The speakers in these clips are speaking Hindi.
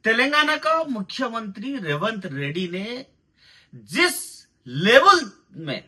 तेलंगाना का मुख्यमंत्री रेवंत रेड्डी ने जिस लेवल में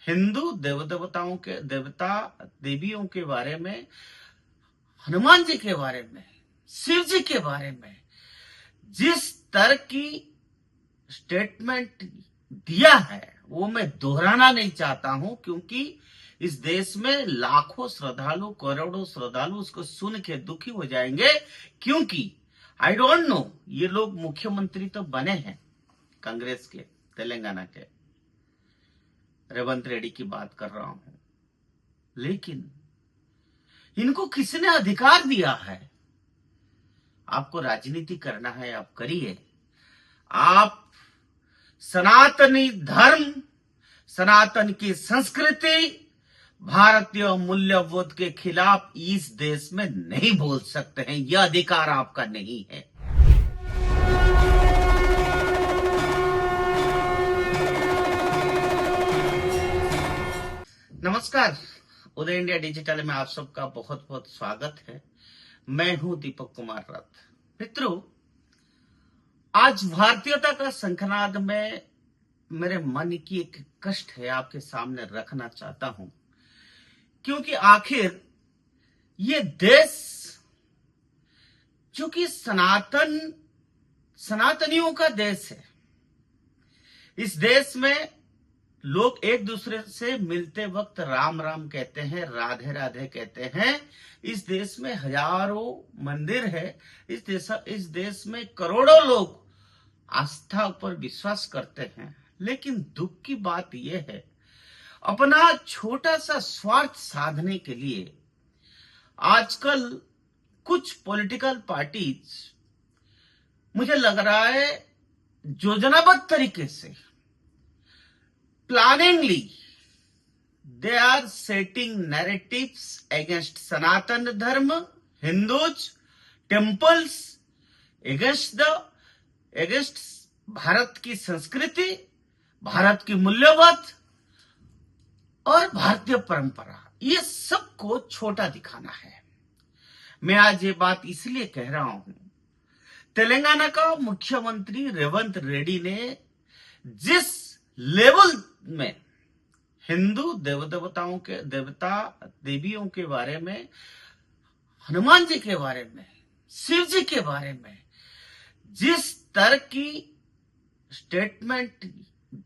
हिंदू देवताओं के देवियों के बारे में, हनुमान जी के बारे में, शिव जी के बारे में जिस तरह की स्टेटमेंट दिया है वो मैं दोहराना नहीं चाहता हूं, क्योंकि इस देश में लाखों श्रद्धालु, करोड़ों श्रद्धालु उसको सुन के दुखी हो जाएंगे। क्योंकि आई डोंट नो, ये लोग मुख्यमंत्री तो बने हैं कांग्रेस के, तेलंगाना के, रेवंत रेड्डी की बात कर रहा हूं, लेकिन इनको किसने अधिकार दिया है? आपको राजनीति करना है, आप करिए। आप सनातनी धर्म, सनातन की संस्कृति, भारतीय मूल्यबोध के खिलाफ इस देश में नहीं बोल सकते हैं। यह अधिकार आपका नहीं है। नमस्कार, उदय इंडिया डिजिटल में आप सबका बहुत बहुत स्वागत है। मैं हूं दीपक कुमार रथ। मित्रों, आज भारतीयता का शंखनाद में मेरे मन की एक कष्ट है आपके सामने रखना चाहता हूं, क्योंकि आखिर ये देश जो कि सनातनियों का देश है, इस देश में लोग एक दूसरे से मिलते वक्त राम राम कहते हैं, राधे राधे कहते हैं। इस देश में हजारों मंदिर है। इस देश में करोड़ों लोग आस्था पर विश्वास करते हैं। लेकिन दुख की बात यह है, अपना छोटा सा स्वार्थ साधने के लिए आजकल कुछ पॉलिटिकल पार्टीज, मुझे लग रहा है योजनाबद्ध तरीके से, प्लानिंगली they are setting narratives against Sanatan धर्म, Hindus, temples, against भारत की संस्कृति, भारत की मूल्यबोध और भारतीय परंपरा, ये सबको छोटा दिखाना है। मैं आज ये बात इसलिए कह रहा हूं, तेलंगाना का मुख्यमंत्री रेवंत रेड्डी ने जिस लेवल में हिंदू देवियों के बारे में, हनुमान जी के बारे में, शिव जी के बारे में जिस तरह की स्टेटमेंट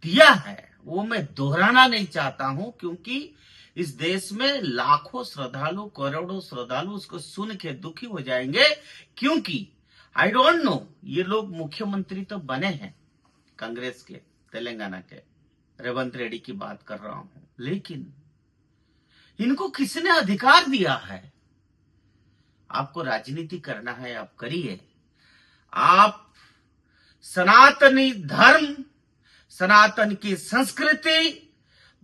दिया है वो मैं दोहराना नहीं चाहता हूं, क्योंकि इस देश में लाखों श्रद्धालु, करोड़ों श्रद्धालु उसको सुन के दुखी हो जाएंगे। क्योंकि आई डोंट नो, ये लोग मुख्यमंत्री तो बने हैं कांग्रेस के, तेलंगाना के, रेवंत रेड्डी की बात कर रहा हूं, लेकिन इनको किसने अधिकार दिया है? आपको राजनीति करना है, आप करिए। आप सनातनी धर्म, सनातन की संस्कृति,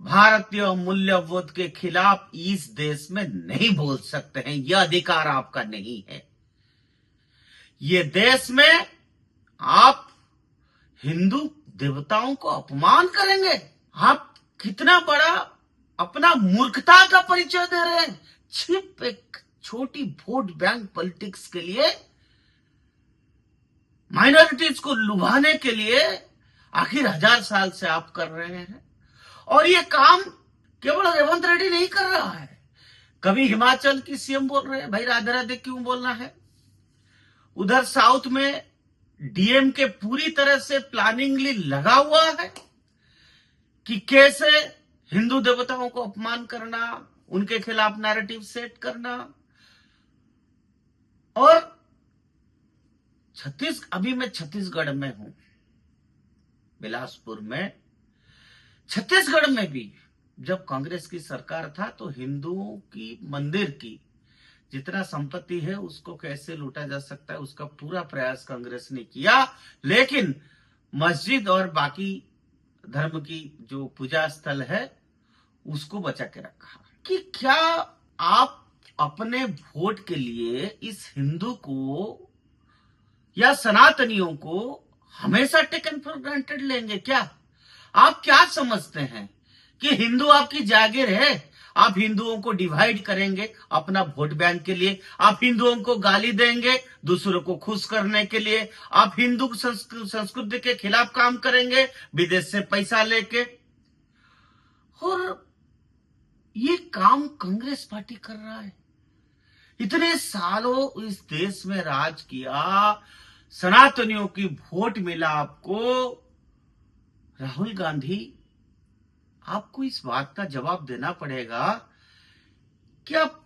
भारतीय मूल्यबोध के खिलाफ इस देश में नहीं बोल सकते हैं। यह अधिकार आपका नहीं है। ये देश में आप हिंदू देवताओं को अपमान करेंगे? आप कितना बड़ा अपना मूर्खता का परिचय दे रहे हैं। सिर्फ एक छोटी वोट बैंक पॉलिटिक्स के लिए, माइनॉरिटीज को लुभाने के लिए आखिर 1000 साल से आप कर रहे हैं। और ये काम केवल रेवंत रेड्डी नहीं कर रहा है। कभी हिमाचल की सीएम बोल रहे हैं, भाई राधे राधे क्यों बोलना है। उधर साउथ में डीएम के पूरी तरह से प्लानिंगली लगा हुआ है कि कैसे हिंदू देवताओं को अपमान करना, उनके खिलाफ नैरेटिव सेट करना। और अभी मैं छत्तीसगढ़ में हूं, बिलासपुर में। छत्तीसगढ़ में भी जब कांग्रेस की सरकार था तो हिंदुओं की मंदिर की जितना संपत्ति है उसको कैसे लूटा जा सकता है, उसका पूरा प्रयास कांग्रेस ने किया। लेकिन मस्जिद और बाकी धर्म की जो पूजा स्थल है उसको बचा के रखा। कि क्या आप अपने वोट के लिए इस हिंदू को या सनातनियों को हमेशा टेकन फॉर ग्रांटेड लेंगे क्या? आप क्या समझते हैं कि हिंदू आपकी जागीर है? आप हिंदुओं को डिवाइड करेंगे अपना वोट बैंक के लिए, आप हिंदुओं को गाली देंगे दूसरों को खुश करने के लिए, आप हिंदू संस्कृति के खिलाफ काम करेंगे विदेश से पैसा लेके। और ये काम कांग्रेस पार्टी कर रहा है। इतने सालों इस देश में राज किया, सनातनियों की वोट मिला आपको। राहुल गांधी, आपको इस बात का जवाब देना पड़ेगा कि आप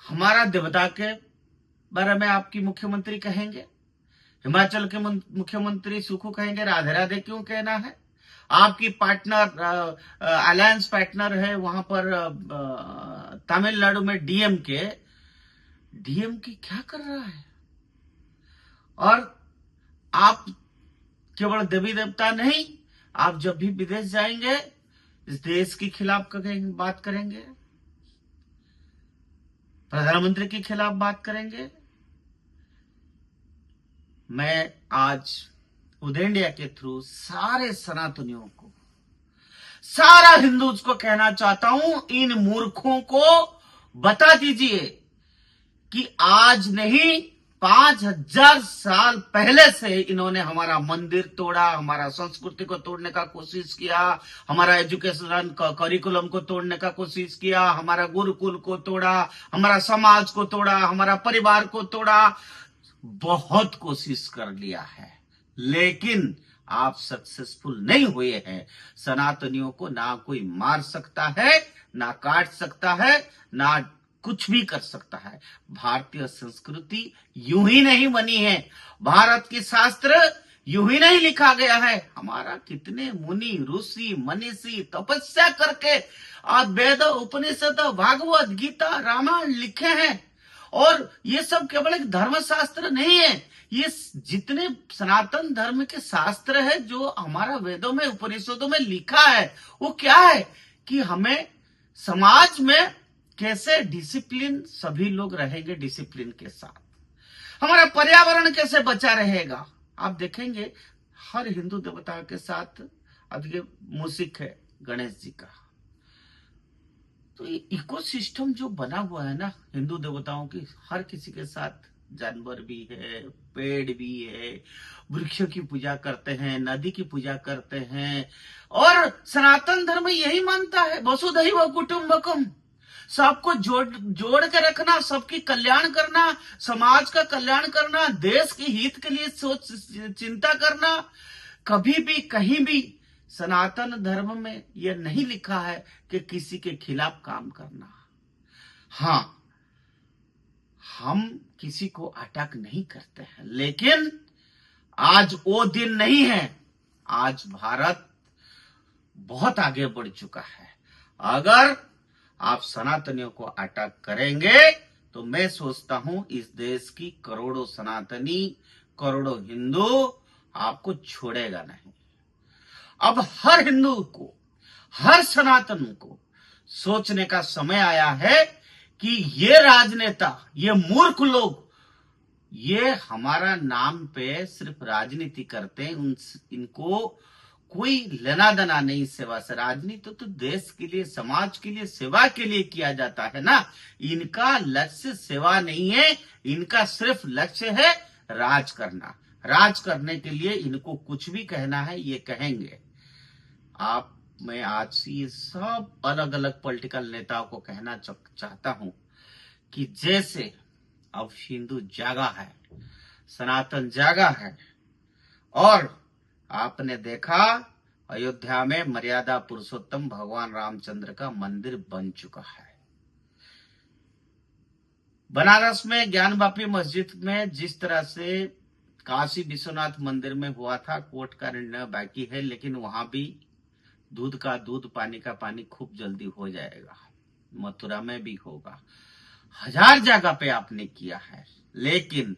हमारा देवता के बारे में आपकी मुख्यमंत्री कहेंगे, हिमाचल के मुख्यमंत्री सुखू कहेंगे राधे राधे क्यों कहना है? आपकी पार्टनर अलायंस पार्टनर है वहां पर तमिलनाडु में डीएमके क्या कर रहा है? और आप केवल देवी देवता नहीं, आप जब भी विदेश जाएंगे इस देश के खिलाफ बात करेंगे, प्रधानमंत्री के खिलाफ बात करेंगे। मैं आज उदय इंडिया के थ्रू सारे सनातनियों को, सारा हिंदूज को कहना चाहता हूं, इन मूर्खों को बता दीजिए कि आज नहीं 5000 साल पहले से इन्होंने हमारा मंदिर तोड़ा, हमारा संस्कृति को तोड़ने का कोशिश किया, हमारा एजुकेशन करिकुलम को तोड़ने का कोशिश किया, हमारा गुरुकुल को तोड़ा, हमारा समाज को तोड़ा, हमारा परिवार को तोड़ा, बहुत कोशिश कर लिया है, लेकिन आप सक्सेसफुल नहीं हुए हैं। सनातनियों को ना कोई मार सकता है, ना काट सकता है, ना कुछ भी कर सकता है। भारतीय संस्कृति यूं ही नहीं बनी है, भारत की शास्त्र यूं ही नहीं लिखा गया है। हमारा कितने मुनि ऋषि मनीषी तपस्या करके वेद उपनिषद भागवत गीता रामायण लिखे हैं, और ये सब केवल एक धर्मशास्त्र नहीं है, ये जितने सनातन धर्म के शास्त्र है जो हमारा वेदों में उपनिषदों में लिखा है, वो क्या है कि हमें समाज में कैसे डिसिप्लिन, सभी लोग रहेंगे डिसिप्लिन के साथ, हमारा पर्यावरण कैसे बचा रहेगा। आप देखेंगे हर हिंदू देवता के साथ अब ये मूसिक है गणेश जी का, तो ये इकोसिस्टम जो बना हुआ है ना हिंदू देवताओं की, हर किसी के साथ जानवर भी है, पेड़ भी है, वृक्षों की पूजा करते हैं, नदी की पूजा करते हैं, और सनातन धर्म यही मानता है वसुधैव कुटुंबकम, सबको जोड़ के रखना, सबकी कल्याण करना, समाज का कल्याण करना, देश के हित के लिए सोच चिंता करना। कभी भी कहीं भी सनातन धर्म में यह नहीं लिखा है कि किसी के खिलाफ काम करना। हाँ, हम किसी को अटैक नहीं करते हैं, लेकिन आज वो दिन नहीं है। आज भारत बहुत आगे बढ़ चुका है। अगर आप सनातनियों को अटैक करेंगे तो मैं सोचता हूं इस देश की करोड़ों सनातनी, करोड़ों हिंदू आपको छोड़ेगा नहीं। अब हर हिंदू को, हर सनातन को सोचने का समय आया है कि ये राजनेता, ये मूर्ख लोग, ये हमारा नाम पे सिर्फ राजनीति करते हैं, इनको कोई लेना देना नहीं सेवा से। राजनीति तो देश के लिए, समाज के लिए, सेवा के लिए किया जाता है ना। इनका लक्ष्य सेवा नहीं है, इनका सिर्फ लक्ष्य है राज करना। राज करने के लिए इनको कुछ भी कहना है ये कहेंगे। मैं आज ये सब अलग अलग पॉलिटिकल नेताओं को कहना चाहता हूं कि जैसे अब हिंदू जागा है, सनातन जागा है, और आपने देखा अयोध्या में मर्यादा पुरुषोत्तम भगवान रामचंद्र का मंदिर बन चुका है। बनारस में ज्ञानवापी मस्जिद में जिस तरह से काशी विश्वनाथ मंदिर में हुआ था, कोर्ट का निर्णय बाकी है, लेकिन वहां भी दूध का दूध, पानी का पानी खूब जल्दी हो जाएगा। मथुरा में भी होगा। 1000 जगह पे आपने किया है, लेकिन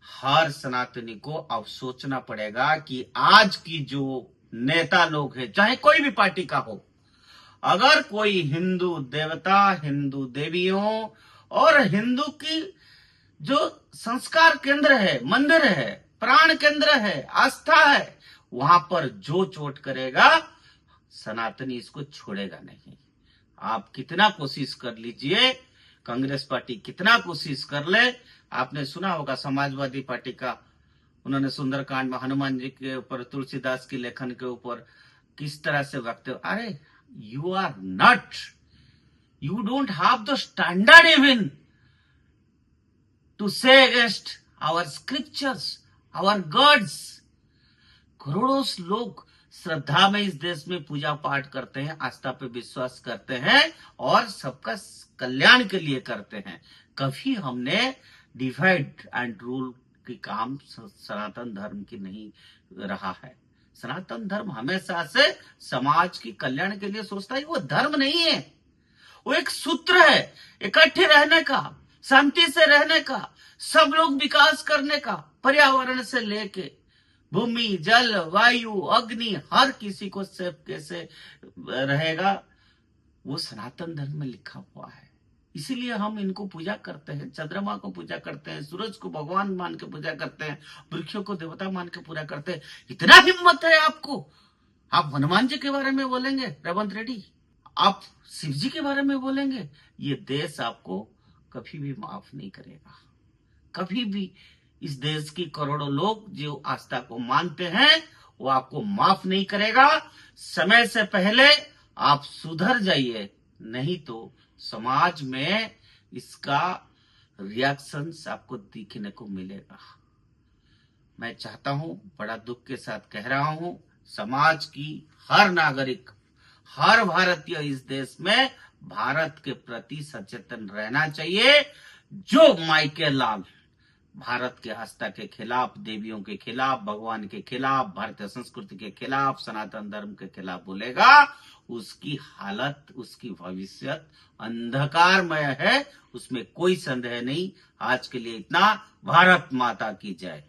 हर सनातनी को अब सोचना पड़ेगा कि आज की जो नेता लोग हैं, चाहे कोई भी पार्टी का हो, अगर कोई हिंदू देवता, हिंदू देवियों और हिंदू की जो संस्कार केंद्र है, मंदिर है, प्राण केंद्र है, आस्था है, वहां पर जो चोट करेगा सनातनी इसको छोड़ेगा नहीं। आप कितना कोशिश कर लीजिए, कांग्रेस पार्टी कितना कोशिश कर ले। आपने सुना होगा समाजवादी पार्टी का, उन्होंने सुंदरकांड में हनुमान जी के ऊपर, तुलसीदास की लेखन के ऊपर किस तरह से वक्तव्य, अरे you are not, you don't have the standard even to say against our scriptures, our gods. करोड़ों लोग श्रद्धा में इस देश में पूजा पाठ करते हैं, आस्था पे विश्वास करते हैं और सबका कल्याण के लिए करते हैं। कभी हमने डिवाइड एंड रूल की काम सनातन धर्म की नहीं रहा है। सनातन धर्म हमेशा से समाज की कल्याण के लिए सोचता है। वो धर्म नहीं है, वो एक सूत्र है इकट्ठे रहने का, शांति से रहने का, सब लोग विकास करने का, पर्यावरण से लेके भूमि, जल, वायु, अग्नि, हर किसी को सेफ कैसे रहेगा, वो सनातन धर्म में लिखा हुआ है। इसीलिए हम इनको पूजा करते हैं, चंद्रमा को पूजा करते हैं, सूरज को भगवान मान के पूजा करते हैं, वृक्षों को देवता मान के पूजा करते हैं। इतना हिम्मत है आपको, आप हनुमान जी के बारे में बोलेंगे रेवंत रेड्डी, आप शिव जी के बारे में बोलेंगे, ये देश आपको कभी भी माफ नहीं करेगा। कभी भी इस देश की करोड़ों लोग जो आस्था को मानते हैं वो आपको माफ नहीं करेगा। समय से पहले आप सुधर जाइए, नहीं तो समाज में इसका रिएक्शन आपको दिखने को मिलेगा। मैं चाहता हूं, बड़ा दुख के साथ कह रहा हूं, समाज की हर नागरिक, हर भारतीय इस देश में भारत के प्रति सचेतन रहना चाहिए। जो माइके लाल भारत के आस्था के खिलाफ, देवियों के खिलाफ, भगवान के खिलाफ, भारतीय संस्कृति के खिलाफ, सनातन धर्म के खिलाफ बोलेगा, उसकी हालत, उसकी भविष्य अंधकारमय है, उसमें कोई संदेह नहीं। आज के लिए इतना। भारत माता की जय।